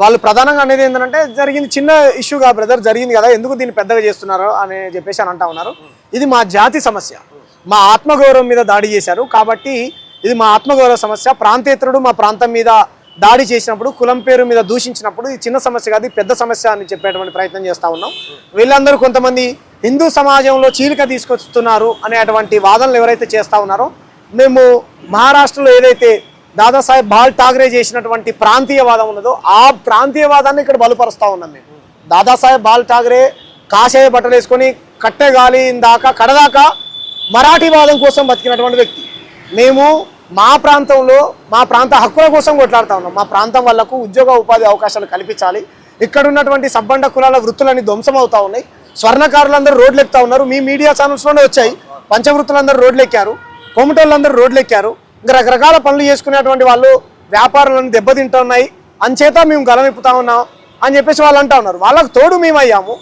వాళ్ళు ప్రధానంగా అనేది ఏంటంటే జరిగింది చిన్న ఇష్యూగా బ్రదర్ జరిగింది కదా, ఎందుకు దీన్ని పెద్దగా చేస్తున్నారు అని చెప్పేసి అని అంటా ఉన్నారు. ఇది మా జాతి సమస్య, మా ఆత్మగౌరవం మీద దాడి చేశారు కాబట్టి ఇది మా ఆత్మగౌరవ సమస్య. ప్రాంతేతరుడు మా ప్రాంతం మీద దాడి చేసినప్పుడు, కులం పేరు మీద దూషించినప్పుడు ఇది చిన్న సమస్య కాదు, పెద్ద సమస్య అని చెప్పేటువంటి ప్రయత్నం చేస్తూ ఉన్నాం. వీళ్ళందరూ కొంతమంది హిందూ సమాజంలో చీలిక తీసుకొస్తున్నారు అనేటువంటి వాదనలు ఎవరైతే చేస్తూ ఉన్నారో, మేము మహారాష్ట్రలో ఏదైతే దాదాసాహెబ్ బాల్ ఠాక్రే చేసినటువంటి ప్రాంతీయవాదం ఉన్నదో ఆ ప్రాంతీయవాదాన్ని ఇక్కడ బలపరుస్తూ ఉన్నాం. మేము దాదాసాహెబ్ బాల్ ఠాక్రే కాషాయ బట్టలు వేసుకొని కట్టెగాలి దాకా కడదాకా మరాఠీవాదం కోసం బతికినటువంటి వ్యక్తి. మేము మా ప్రాంతంలో మా ప్రాంత హక్కుల కోసం కొట్లాడుతూ ఉన్నాం. మా ప్రాంతం వాళ్ళకు ఉద్యోగ ఉపాధి అవకాశాలు కల్పించాలి. ఇక్కడ ఉన్నటువంటి సబ్బండ కులాల వృత్తులన్నీ ధ్వంసం అవుతూ ఉన్నాయి. స్వర్ణకారులందరూ రోడ్లు ఎక్కుతూ ఉన్నారు. మీ మీడియా ఛానల్స్లోనే వచ్చాయి. పంచవృత్తులందరూ రోడ్లు ఎక్కారు, కొమటోళ్ళందరూ రోడ్లు ఎక్కారు. ఇంకా రకరకాల పనులు చేసుకునేటువంటి వాళ్ళు వ్యాపారాలను దెబ్బతింటున్నాయి అంచేత మేము గలమెప్పుతా ఉన్నాం అని చెప్పేసి వాళ్ళు అంటూ ఉన్నారు. వాళ్ళకు తోడు మేము అయ్యాము.